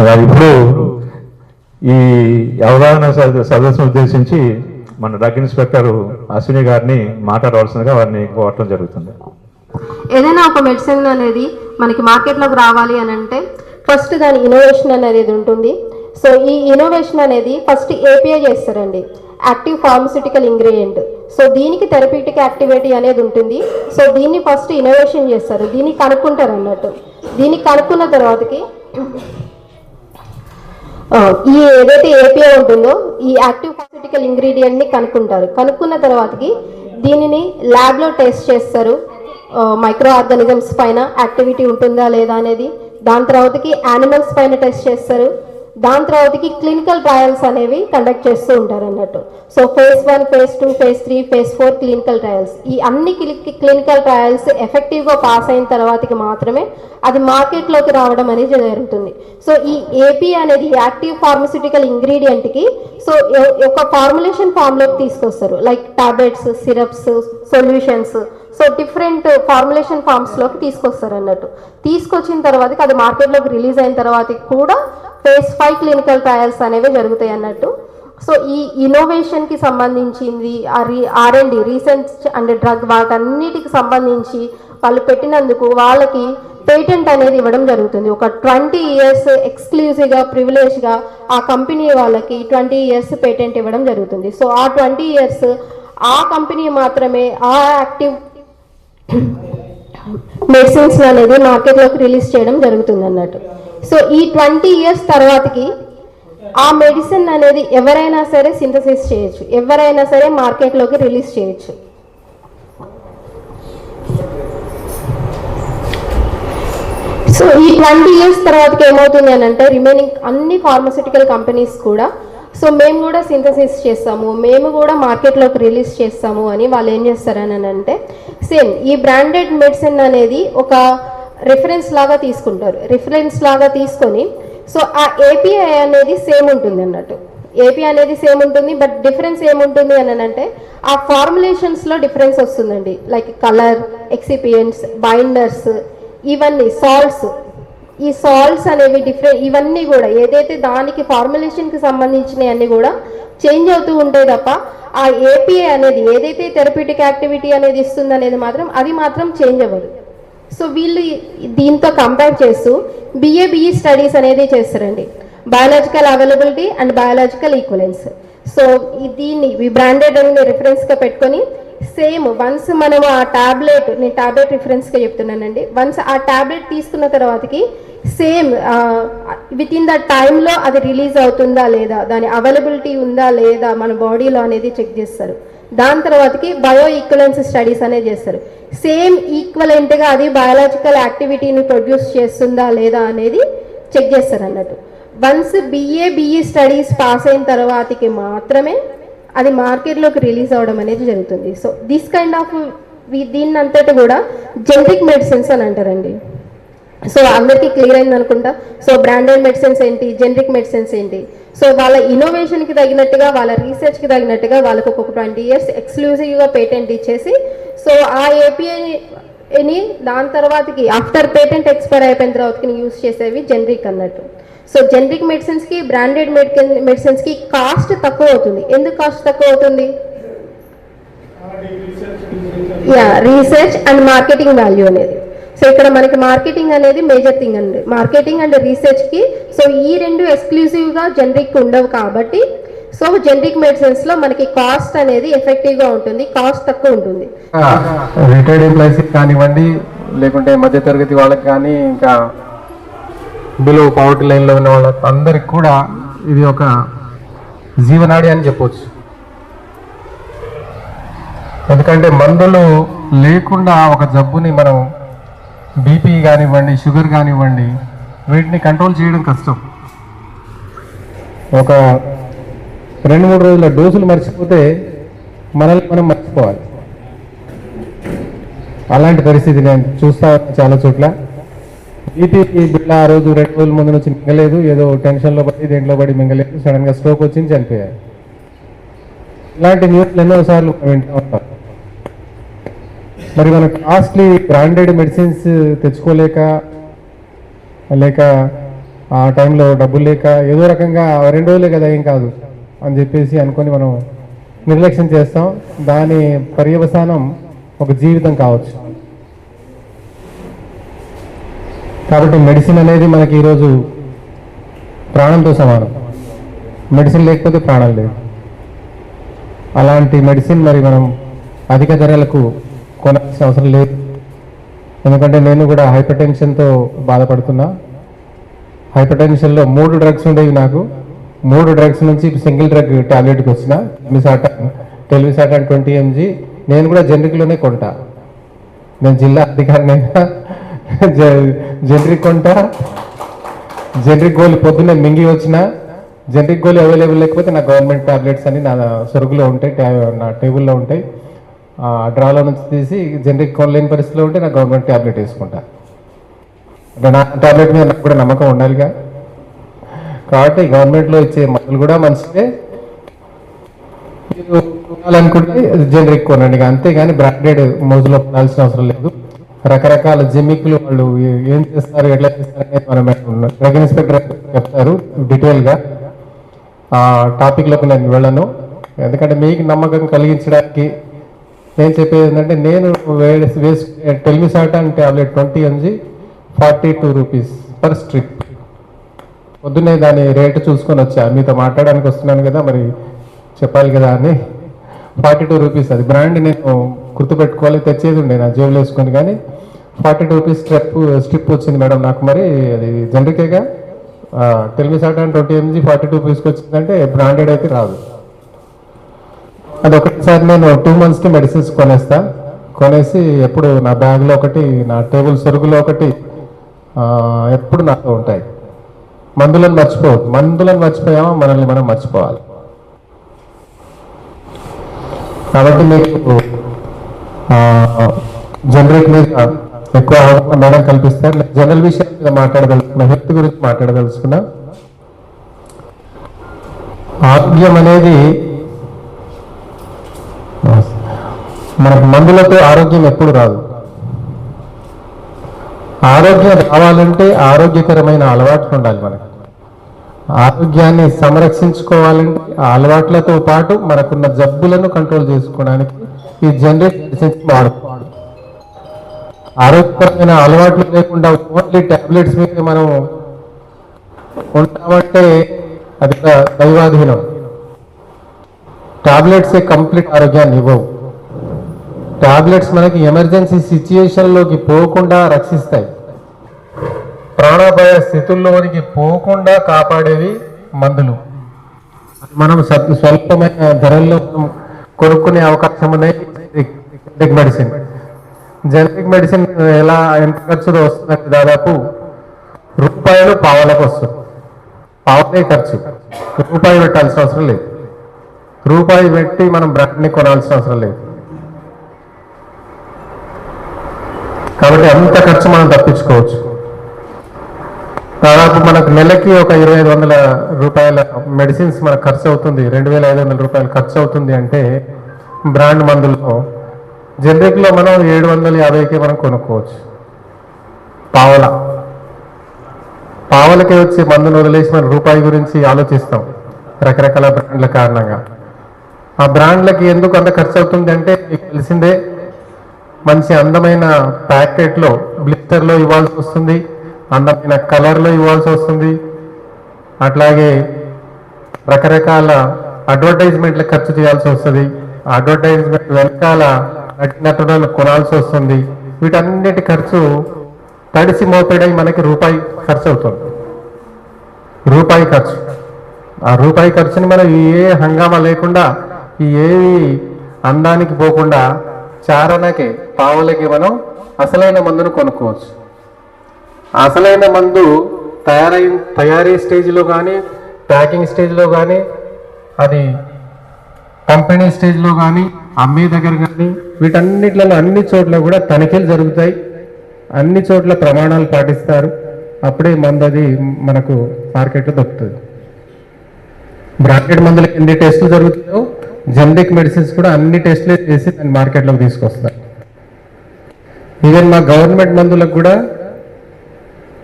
ఇప్పుడు ఈ అవగాహన సదస్సును ఉద్దేశించి మన డ్రగ్ ఇన్స్పెక్టర్ అశ్విని గారిని మాట్లాడవలసిందిగా వారిని కోరటం జరుగుతుంది. ఏదైనా ఒక మెడిసిన్ అనేది మనకి మార్కెట్లోకి రావాలి అని అంటే ఫస్ట్ దాని ఇన్నోవేషన్ అనేది ఉంటుంది. సో ఈ ఇన్నోవేషన్ అనేది ఫస్ట్ ఏపీఐ చేస్తారండి, యాక్టివ్ ఫార్మస్యూటికల్ ఇంగ్రీడియంట్. సో దీనికి థెరపీటిక్ యాక్టివిటీ అనేది ఉంటుంది. సో దీన్ని ఫస్ట్ ఇన్నోవేషన్ చేస్తారు, దీన్ని కనుక్కుంటారు అన్నట్టు. దీన్ని కనుక్కున్న తర్వాతకి ఈ ఏదైతే ఏపీఐ ఉంటుందో ఈ యాక్టివ్ ఫార్మస్యూటికల్ ఇంగ్రీడియంట్ని కనుక్కుంటారు. కనుక్కున్న తర్వాతకి దీనిని ల్యాబ్లో టెస్ట్ చేస్తారు, మైక్రో ఆర్గానిజమ్స్ పైన యాక్టివిటీ ఉంటుందా లేదా అనేది. దాని తర్వాతకి యానిమల్స్ పైన టెస్ట్ చేస్తారు. దాని తర్వాతకి క్లినికల్ ట్రయల్స్ అనేవి కండక్ట్ చేస్తూ ఉంటారు అన్నట్టు. So phase 1, phase 2, phase 3, phase 4 clinical trials. ఈ అన్ని క్లినికల్ ట్రయల్స్ ఎఫెక్టివ్గా పాస్ అయిన తర్వాతకి మాత్రమే అది మార్కెట్లోకి రావడం అనేది జరుగుతుంది. సో ఈ ఏపీ అనేది యాక్టివ్ ఫార్మస్యూటికల్ ఇంగ్రీడియంట్కి సో ఒక ఫార్ములేషన్ ఫామ్లోకి తీసుకొస్తారు, like tablets, syrups, solutions. So different formulation ఫామ్స్లోకి తీసుకొస్తారు అన్నట్టు. తీసుకొచ్చిన తర్వాతకి అది మార్కెట్లోకి రిలీజ్ అయిన తర్వాతకి కూడా ఫేజ్ 5 క్లినికల్ ట్రయల్స్ అనేవి జరుగుతాయి అన్నట్టు. సో ఈ ఇన్నోవేషన్కి సంబంధించింది R&D, రీసెర్చ్ అండ్ డ్రగ్, వాటన్నిటికి సంబంధించి వాళ్ళు పెట్టినందుకు వాళ్ళకి పేటెంట్ అనేది ఇవ్వడం జరుగుతుంది. ఒక 20 years ఎక్స్క్లూజివ్గా ప్రివిలేజ్గా ఆ కంపెనీ వాళ్ళకి 20 years పేటెంట్ ఇవ్వడం జరుగుతుంది. సో ఆ 20 years ఆ కంపెనీ మాత్రమే ఆ యాక్టివ్ మెడిసిన్స్ అనేది మార్కెట్లోకి రిలీజ్ చేయడం జరుగుతుంది అన్నట్టు. సో ఈ 20 years తర్వాతకి ఆ మెడిసిన్ అనేది ఎవరైనా సరే సింథసిస్ చేయొచ్చు, ఎవరైనా సరే మార్కెట్లోకి రిలీజ్ చేయొచ్చు. సో ఈ 20 years తర్వాతకి ఏమవుతుంది అని అంటే రిమైనింగ్ అన్ని ఫార్మస్యూటికల్ కంపెనీస్ కూడా సో మేము కూడా సింథసిస్ చేస్తాము, మేము కూడా మార్కెట్లోకి రిలీజ్ చేస్తాము అని వాళ్ళు ఏం చేస్తారని అంటే సేమ్ ఈ బ్రాండెడ్ మెడిసిన్ అనేది ఒక రిఫరెన్స్ లాగా తీసుకుంటారు. రిఫరెన్స్ లాగా తీసుకొని సో ఆ ఏపీఐ అనేది సేమ్ ఉంటుంది అన్నట్టు. ఏపీ అనేది సేమ్ ఉంటుంది, బట్ డిఫరెన్స్ ఏముంటుంది అని అంటే ఆ ఫార్ములేషన్స్లో డిఫరెన్స్ వస్తుందండి. లైక్ కలర్, ఎక్సిపియెంట్స్, బైండర్స్, ఇవన్నీ సాల్ట్స్. ఈ సాల్ట్స్ అనేవి డిఫరెంట్, ఇవన్నీ కూడా ఏదైతే దానికి ఫార్ములేషన్కి సంబంధించినవి అన్నీ కూడా చేంజ్ అవుతూ ఉంటాయి తప్ప ఆ ఏపీఐ అనేది ఏదైతే థెరప్యూటిక్ యాక్టివిటీ అనేది ఇస్తుంది అనేది మాత్రం అది మాత్రం చేంజ్ అవ్వదు. సో వీళ్ళు దీంతో కంపేర్ చేస్తూ BA/BE స్టడీస్ అనేది చేస్తారండి, biological availability and biological equivalence. So దీన్ని ఈ బ్రాండెడ్ అని రిఫరెన్స్గా పెట్టుకొని సేమ్ వన్స్ మనం ఆ ట్యాబ్లెట్, నేను ట్యాబ్లెట్ రిఫరెన్స్గా చెప్తున్నానండి, వన్స్ ఆ ట్యాబ్లెట్ తీసుకున్న తర్వాతకి సేమ్ విత్ ఇన్ ద టైంలో అది రిలీజ్ అవుతుందా లేదా, దాని అవైలబిలిటీ ఉందా లేదా మన బాడీలో అనేది చెక్ చేస్తారు. దాని తర్వాతకి బయో ఈక్వలెన్స్ స్టడీస్ అనేది చేస్తారు. సేమ్ ఈక్వలెంట్గా అది బయాలజికల్ యాక్టివిటీని ప్రొడ్యూస్ చేస్తుందా లేదా అనేది చెక్ చేస్తారు అన్నట్టు. వన్స్ BA/BE స్టడీస్ పాస్ అయిన తర్వాతకి మాత్రమే అది మార్కెట్లోకి రిలీజ్ అవ్వడం అనేది జరుగుతుంది. సో దిస్ కైండ్ ఆఫ్ దీన్ని అంతటి కూడా జెనరిక్ మెడిసిన్స్ అని అంటారండి. సో అందరికీ క్లియర్ అయింది అనుకుంటా. సో బ్రాండెడ్ మెడిసిన్స్ ఏంటి, జెనరిక్ మెడిసిన్స్ ఏంటి. సో వాళ్ళ ఇన్నోవేషన్కి తగినట్టుగా, వాళ్ళ రీసెర్చ్కి తగినట్టుగా వాళ్ళకు ఒక 20 years ఎక్స్క్లూజివ్గా పేటెంట్ ఇచ్చేసి సో ఆ ఏపీఐని దాని తర్వాతకి ఆఫ్టర్ పేటెంట్ ఎక్స్పైర్ అయిపోయిన తర్వాతకి యూజ్ చేసేవి జెనరిక్ అన్నట్టు. సో జెనరిక్ మెడిసిన్స్కి, బ్రాండెడ్ మెడిసిన్స్కి కాస్ట్ తక్కువ అవుతుంది. ఎందుకు కాస్ట్ తక్కువ అవుతుంది? రీసెర్చ్ అండ్ మార్కెటింగ్ వాల్యూ అనేది. సో ఇక్కడ మనకి మార్కెటింగ్ అనేది మేజర్ థింగ్ అండి. మార్కెటింగ్ అండ్ రీసెర్చ్కి సో ఈ రెండు ఎక్స్క్లూజివ్గా జెనరిక్ ఉండవు కాబట్టి సో జెనరిక్ మెడిసిన్స్లో మనకి కాస్ట్ అనేది ఎఫెక్టివ్గా ఉంటుంది, కాస్ట్ తక్కువ ఉంటుంది. రిటైర్డ్ ఎంప్లాయీస్ కానివ్వండి, లేకుంటే మధ్యతరగతి వాళ్ళకి కానీ, ఇంకా బిలో పవర్టీ లైన్లో ఉన్న వాళ్ళకి అందరికి కూడా ఇది ఒక జీవనాడి అని చెప్పవచ్చు. ఎందుకంటే మందులు లేకుండా ఒక జబ్బుని మనం బీపీ కానివ్వండి, షుగర్ కానివ్వండి, వీటిని కంట్రోల్ చేయడం కష్టం. ఒక 2-3 రోజుల డోసులు మర్చిపోతే మనల్ని మనం మర్చిపోవాలి. అలాంటి పరిస్థితి నేను చూస్తా చాలా చోట్ల. బీపీకి బిడ్డ ఆ రోజు 2 రోజుల ముందు నుంచి మింగలేదు, ఏదో టెన్షన్లో పడి దేంట్లో పడి మింగలేదు, సడన్గా స్ట్రోక్ వచ్చింది, చనిపోయారు. ఇలాంటి న్యూస్లు ఎన్నోసార్లు వింటూ ఉంటాం. మరి మన కాస్ట్లీ బ్రాండెడ్ మెడిసిన్స్ తెచ్చుకోలేక, లేక ఆ టైంలో డబ్బులు లేక ఏదో రకంగా 2 రోజులే కదా ఏం కాదు అని చెప్పేసి అనుకొని మనం నిర్లక్ష్యం చేస్తాం. దాని పర్యవసానం ఒక జీవితం కావచ్చు. కాబట్టి మెడిసిన్ అనేది మనకి ఈరోజు ప్రాణంతో సమానం. మెడిసిన్ లేకపోతే ప్రాణం లేదు. అలాంటి మెడిసిన్ మరి మనం అధిక ధరలకు కొనాల్సిన అవసరం లేదు. ఎందుకంటే నేను కూడా హైపర్ టెన్షన్తో బాధపడుతున్నా. హైపర్ టెన్షన్లో 3 డ్రగ్స్ ఉండేవి నాకు. 3 డ్రగ్స్ నుంచి సింగిల్ డ్రగ్ టాబ్లెట్కి వచ్చిన టెల్విసాటాన్ 20 mg. నేను కూడా జనరిక్లోనే కొంటా. నేను జిల్లా అధికారినైనా జనరిక్ కొంటా. జనరిక్ గోళీ పొద్దున్నే మింగి వచ్చిన జనరిక్ గోళీ అవైలబుల్ లేకపోతే నా గవర్నమెంట్ టాబ్లెట్స్ అని నా సరుకులో ఉంటాయి, నా టేబుల్లో ఉంటాయి. డ్రాలో నుంచి తీసి జనరిక్ కొనలేని పరిస్థితిలో ఉంటే నా గవర్నమెంట్ టాబ్లెట్ వేసుకుంటా. అంటే నా టాబ్లెట్ మీద నాకు కూడా నమ్మకం ఉండాలిగా. కాబట్టి గవర్నమెంట్లో ఇచ్చే మందులు కూడా మంచిదే. మీరు కొనాలనుకుంటే జనరిక్ కొనండి, అంతేగాని బ్రాండెడ్ మోజులో కొనాల్సిన అవసరం లేదు. రకరకాల జిమ్మిక్లు వాళ్ళు ఏం చేస్తారు, ఎట్లా చేస్తారు అనేది మనం డ్రగ్ ఇన్స్పెక్టర్ చెప్తారు డీటెయిల్గా. ఆ టాపిక్లోకి నేను వెళ్ళను, ఎందుకంటే మీకు నమ్మకం కలిగించడానికి నేను చెప్పేది ఏంటంటే, నేను వేసుకునే telmisartan tablet 20 mg 42 rupees per strip. పొద్దున్నే దాని రేటు చూసుకొని వచ్చా, మీతో మాట్లాడడానికి వస్తున్నాను కదా మరి చెప్పాలి కదా అని 42 రూపీస్. అది బ్రాండ్ నేను గుర్తుపెట్టుకోవాలి, తెచ్చేది ఉండే నా జేబులో వేసుకొని. కానీ 42 రూపీస్ స్ట్రిప్ వచ్చింది మేడం నాకు. మరి అది జనరికేగా. టెల్మిసాటాన్ 20 mg 42 రూపీస్కి వచ్చిందంటే బ్రాండెడ్ అయితే రాదు. అది ఒకటిసారి నేను 2 monthsకి మెడిసిన్స్ కొనేసి ఎప్పుడు నా బ్యాగ్లో ఒకటి, నా టేబుల్ సరుకులో ఒకటి ఎప్పుడు నాతో ఉంటాయి. మందులను మర్చిపోయామో మనల్ని మనం మర్చిపోవాలి. కాబట్టి మీకు జనరిక్ మీద ఎక్కువ మేడం కల్పిస్తారు. జనరల్ విషయాల మీద మాట్లాడదలుచుకున్నా, హెల్త్ గురించి మాట్లాడదలుచుకున్నా. ఆరోగ్యం అనేది మనకు మందులతో ఆరోగ్యం ఎప్పుడు రాదు. ఆరోగ్యం రావాలంటే ఆరోగ్యకరమైన అలవాట్లు ఉండాలి మనకు. ఆరోగ్యాన్ని సంరక్షించుకోవాలంటే ఆ అలవాట్లతో పాటు మనకున్న జబ్బులను కంట్రోల్ చేసుకోవడానికి ఈ జనరిక్ మెడిసిన్స్ వాడుకోవాలి. ఆరోగ్యకరమైన అలవాట్లు లేకుండా ఓన్లీ టాబ్లెట్స్ మీద మనం ఉంటామంటే అది దైవాధీనం. టాబ్లెట్స్ కంప్లీట్ ఆరోగ్యాన్ని ఇవ్వవు. టాబ్లెట్స్ మనకి ఎమర్జెన్సీ సిచ్యుయేషన్లోకి పోకుండా రక్షిస్తాయి. ప్రాణాపాయ స్థితుల్లోనికి పోకుండా కాపాడేవి మందులు. మనం స్వల్పమైన ధరల్లో కొనుక్కునే అవకాశం ఉన్నాయి జనరిక్ మెడిసిన్. జనరిక్ మెడిసిన్ ఎంత ఖర్చులో వస్తుందంటే దాదాపు రూపాయలు పావలకు వస్తుంది. పావలే ఖర్చు, రూపాయి పెట్టాల్సిన అవసరం లేదు. రూపాయి పెట్టి మనం బ్రాండ్ని కొనాల్సిన అవసరం లేదు. కాబట్టి అంత ఖర్చు మనం తప్పించుకోవచ్చు. దాదాపు మనకు నెలకి ఒక 2500 రూపాయల మెడిసిన్స్ మనకు ఖర్చు అవుతుంది, 2500 రూపాయలు ఖర్చు అవుతుంది అంటే బ్రాండ్ మందుల్లో. జనరిక్లో మనం 750కే మనం కొనుక్కోవచ్చు. పావలకే వచ్చే మందును వదిలేసి మనం రూపాయి గురించి ఆలోచిస్తాం రకరకాల బ్రాండ్ల కారణంగా. ఆ బ్రాండ్లకి ఎందుకు అంత ఖర్చు అవుతుంది అంటే మీకు తెలిసిందే, మంచి అందమైన ప్యాకెట్లో బ్లిస్టర్లో ఇవ్వాల్సి వస్తుంది, అందమైన కలర్లో ఇవ్వాల్సి వస్తుంది. అట్లాగే రకరకాల అడ్వర్టైజ్మెంట్లకు ఖర్చు చేయాల్సి వస్తుంది. అడ్వర్టైజ్మెంట్ వెనకాల నటులను కొనాల్సి వస్తుంది. వీటన్నిటి ఖర్చు తడిసి మోపెడై మనకి రూపాయి ఖర్చు అవుతుంది. రూపాయి ఖర్చు. ఆ రూపాయి ఖర్చుని మనం ఏ హంగామా లేకుండా, ఏవి అందానికి పోకుండా చారణకి పావులకి మనం అసలైన మందును కొనుక్కోవచ్చు. అసలైన మందు తయారీ స్టేజ్లో కానీ, ప్యాకింగ్ స్టేజ్లో కానీ, అది కంపెనీ స్టేజ్లో కానీ, అమ్మే దగ్గర కానీ, వీటన్నిట్లలో అన్ని చోట్ల కూడా తనిఖీలు జరుగుతాయి. అన్ని చోట్ల ప్రమాణాలు పాటిస్తారు. అప్పుడే మందు అది మనకు మార్కెట్లో దొరుకుతుంది. బ్రాండెడ్ మందులకు ఎన్ని టెస్టులు జరుగుతాయో జనరిక్ మెడిసిన్స్ కూడా అన్ని టెస్టులే చేసి దాన్ని మార్కెట్లోకి తీసుకొస్తారు. ఈవెన్ మా గవర్నమెంట్ మందులకు కూడా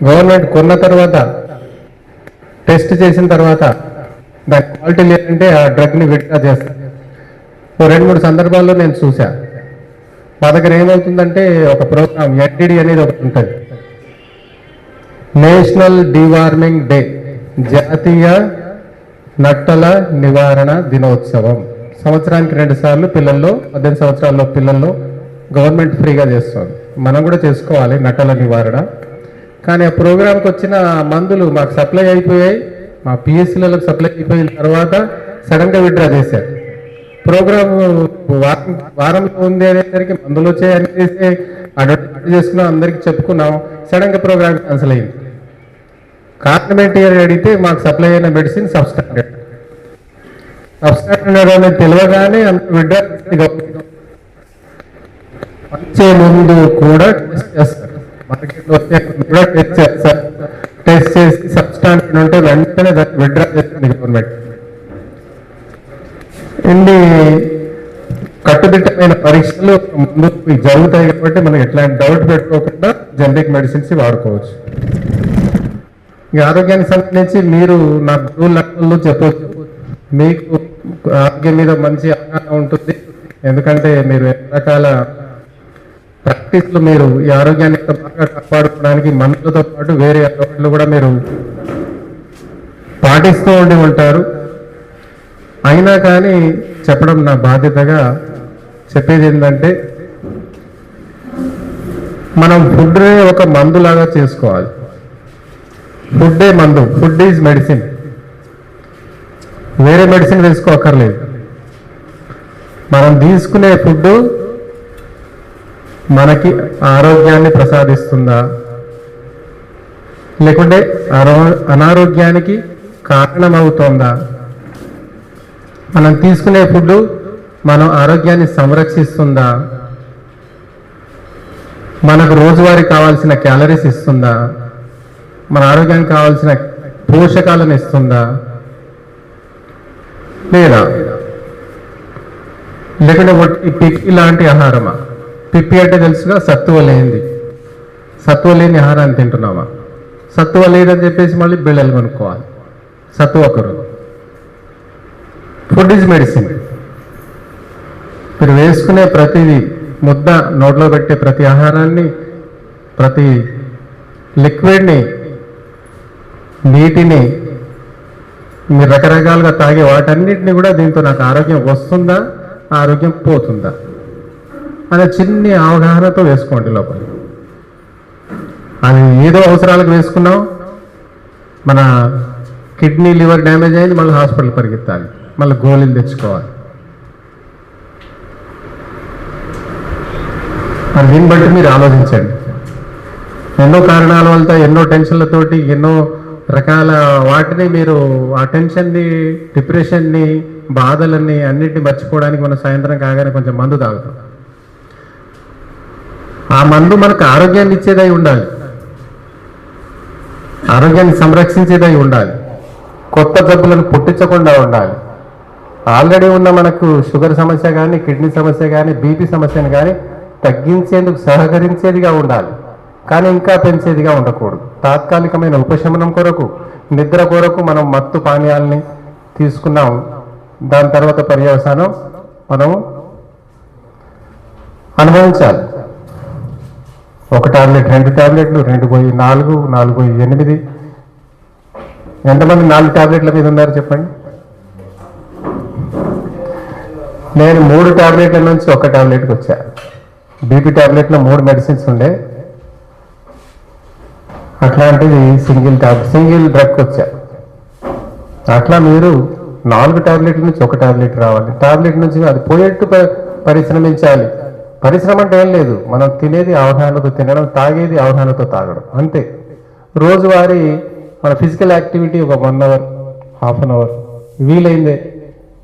గవర్నమెంట్ కొన్న తర్వాత టెస్ట్ చేసిన తర్వాత దాని క్వాలిటీ లేదంటే ఆ డ్రగ్ని విత్డ్రా చేస్తారు. 2-3 సందర్భాల్లో నేను చూసా. మా దగ్గర ఏమవుతుందంటే ఒక ప్రోగ్రామ్ ఎన్టీడీ అనేది ఒకటి ఉంటుంది, నేషనల్ డివార్మింగ్ డే, జాతీయ నట్టల నివారణ దినోత్సవం. సంవత్సరానికి 2 సార్లు పిల్లల్లో 18 సంవత్సరాల్లో పిల్లల్లో గవర్నమెంట్ ఫ్రీగా చేస్తుంది. మనం కూడా చేసుకోవాలి నట్టల నివారణ. కానీ ఆ ప్రోగ్రాంకి వచ్చిన మందులు మాకు సప్లై అయిపోయాయి, మా పిఎస్సీలకు సప్లై అయిపోయిన తర్వాత సడన్గా విత్డ్రా చేశారు. ప్రోగ్రామ్ వారంలో ఉంది అనేసరికి మందులు వచ్చాయని చేసి అడ్వర్టైజ్ చేసుకున్నాం, అందరికీ చెప్పుకున్నాం. సడన్గా ప్రోగ్రామ్ క్యాన్సిల్ అయింది. కారణం ఏంటి అని అడిగితే మాకు సప్లై అయిన మెడిసిన్ సబ్స్టాండర్డ్ అనేది తెలియగానే అంత విత్డ్రా వచ్చే ముందు కూడా టెస్ట్ చేస్తారు, మార్కెట్లో వచ్చే కూడా టెస్ట్ చేస్తారు. టెస్ట్ చేసి సబ్స్టాండర్డ్ ఉంటే వెంటనే దాన్ని విత్డ్రా చేస్తుంది గవర్నమెంట్. ఇన్ని కట్టుదిట్టమైన పరీక్షలు ముందు జరుగుతాయి కాబట్టి మనం ఎట్లాంటి డౌట్ పెట్టుకోకుండా జనరిక్ మెడిసిన్స్ వాడుకోవచ్చు. ఈ ఆరోగ్యానికి సంబంధించి మీరు నా గురువు లక్షణాలు చెప్పవచ్చు. మీకు ఆరోగ్యం మీద మంచి అవగాహన ఉంటుంది, ఎందుకంటే మీరు రకాల ప్రాక్టీస్లు మీరు ఈ ఆరోగ్యాన్ని బాగా కాపాడుకోవడానికి మందులతో పాటు వేరే అలవాట్లు కూడా మీరు పాటిస్తూ ఉంటారు. అయినా కానీ చెప్పడం నా బాధ్యతగా చెప్పేది ఏంటంటే, మనం ఫుడ్నే ఒక మందులాగా చేసుకోవాలి. ఫుడ్డే మందు, ఫుడ్ ఈజ్ మెడిసిన్. వేరే మెడిసిన్ వేసుకోకర్లేదు. మనం తీసుకునే ఫుడ్ మనకి ఆరోగ్యాన్ని ప్రసాదిస్తుందా, లేకుంటే అనారోగ్యానికి కారణమవుతుందా? మనం తీసుకునే ఫుడ్ మనం ఆరోగ్యాన్ని సంరక్షిస్తుందా, మనకు రోజువారీ కావాల్సిన క్యాలరీస్ ఇస్తుందా, మన ఆరోగ్యానికి కావాల్సిన పోషకాలను ఇస్తుందా లేదా, లేకుంటే పిప్పి లాంటి ఆహారమా? పిప్పి అంటే తెలుసుగా, సత్తువ లేనిది. సత్తువ లేని ఆహారాన్ని తింటున్నామా? సత్తువ లేదని చెప్పేసి మళ్ళీ బిళ్ళలు కొనుక్కోవాలి. సత్తువ ఒకరు. Food is medicine. మీరు వేసుకునే ప్రతిదీ, ముద్ద నోట్లో పెట్టే ప్రతి ఆహారాన్ని, ప్రతి లిక్విడ్ని, నీటిని, మీరు రకరకాలుగా తాగే వాటన్నిటిని కూడా దీంతో నాకు ఆరోగ్యం వస్తుందా, ఆరోగ్యం పోతుందా అనే చిన్ని అవగాహనతో వేసుకోండి లోపల. అది ఏదో అవసరాలకు వేసుకున్నాం, మన కిడ్నీ లివర్ డ్యామేజ్ అయింది, మళ్ళీ హాస్పిటల్ పరిగెత్తాలి, మళ్ళీ గోళీలు తెచ్చుకోవాలి. మరి దీన్ని బట్టి మీరు ఆలోచించండి. ఎన్నో కారణాల వల్ల, ఎన్నో టెన్షన్లతోటి, ఎన్నో రకాల వాటిని మీరు ఆ టెన్షన్ని, డిప్రెషన్ని, బాధలన్నీ అన్నింటినీ మర్చిపోవడానికి మనం సాయంత్రం కాగానే కొంచెం మందు తాగుతాం. ఆ మందు మనకు ఆరోగ్యాన్ని ఇచ్చేదై ఉండాలి, ఆరోగ్యాన్ని సంరక్షించేదై ఉండాలి, కొత్త జబ్బులను పుట్టించకుండా ఉండాలి. ఆల్రెడీ ఉన్న మనకు షుగర్ సమస్య కానీ, కిడ్నీ సమస్య కానీ, బీపీ సమస్యను కానీ తగ్గించేందుకు సహకరించేదిగా ఉండాలి, కానీ ఇంకా పెంచేదిగా ఉండకూడదు. తాత్కాలికమైన ఉపశమనం కొరకు, నిద్ర కొరకు మనం మత్తు పానీయాలని తీసుకున్నాం. దాని తర్వాత పర్యవసానం మనం అనుభవించాలి. 1 టాబ్లెట్, 2 టాబ్లెట్లు, 2 పోయి 4, 4 పోయి 8. ఎంతమంది 4 టాబ్లెట్ల మీద ఉన్నారు చెప్పండి? నేను 3 టాబ్లెట్ల నుంచి 1 టాబ్లెట్కి వచ్చా. బీపీ టాబ్లెట్లో 3 మెడిసిన్స్ ఉండే, అట్లాంటిది సింగిల్ డ్రగ్కి వచ్చా. అట్లా మీరు 4 టాబ్లెట్ల నుంచి 1 టాబ్లెట్ రావాలి. టాబ్లెట్ నుంచి అది పోయేట్టు పరిశ్రమించాలి. పరిశ్రమ అంటే ఏం లేదు, మనం తినేది అవగాహనతో తినడం, తాగేది అవగాహనతో తాగడం, అంతే. రోజువారీ మన ఫిజికల్ యాక్టివిటీ ఒక 1 అవర్, హాఫ్ అన్ అవర్ వీలైందే,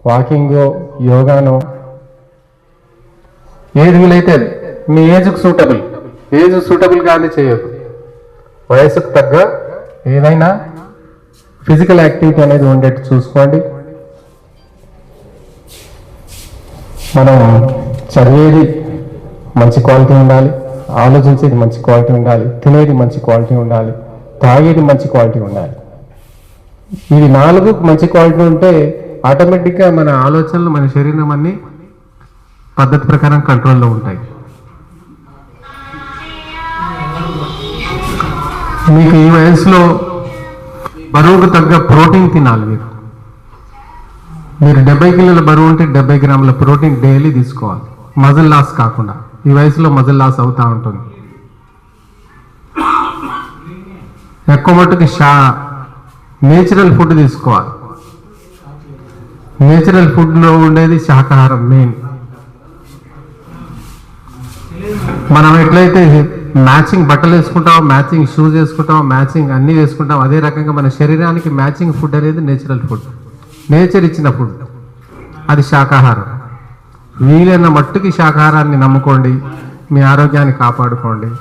వాకింగో, యోగానో, ఏది వీలైతే మీ ఏజ్కి సూటబుల్. ఏజ్ సూటబుల్ కానీ చేయదు, వయసుకు తగ్గ ఏదైనా ఫిజికల్ యాక్టివిటీ అనేది ఉండేట్టు చూసుకోండి. మనం చదివేది మంచి క్వాలిటీ ఉండాలి, ఆలోచించేది మంచి క్వాలిటీ ఉండాలి, తినేది మంచి క్వాలిటీ ఉండాలి, తాగేది మంచి క్వాలిటీ ఉండాలి. ఇవి 4 మంచి క్వాలిటీ ఉంటే ఆటోమేటిక్గా మన ఆలోచనలు మన శరీరం అన్ని పద్ధతి ప్రకారం కంట్రోల్లో ఉంటాయి. మీకు ఈ వయసులో బరువుకు తగ్గ ప్రోటీన్ తినాలి. మీరు 70 కిలోల బరువు ఉంటే 70 గ్రాముల ప్రోటీన్ డైలీ తీసుకోవాలి, మజిల్ లాస్ కాకుండా. ఈ వయసులో మజిల్ లాస్ అవుతూ ఉంటుంది. ఎక్కువ మట్టుకు నేచురల్ ఫుడ్ తీసుకోవాలి. నేచురల్ ఫుడ్లో ఉండేది శాకాహారం మెయిన్. మనం ఎట్లయితే మ్యాచింగ్ బట్టలు వేసుకుంటాం, మ్యాచింగ్ షూస్ వేసుకుంటాం, మ్యాచింగ్ అన్నీ వేసుకుంటాం, అదే రకంగా మన శరీరానికి మ్యాచింగ్ ఫుడ్ అనేది నేచురల్ ఫుడ్, నేచర్ ఇచ్చిన ఫుడ్, అది శాకాహారం. వీలైన మట్టుకి శాకాహారాన్ని నమ్ముకోండి, మీ ఆరోగ్యాన్ని కాపాడుకోండి.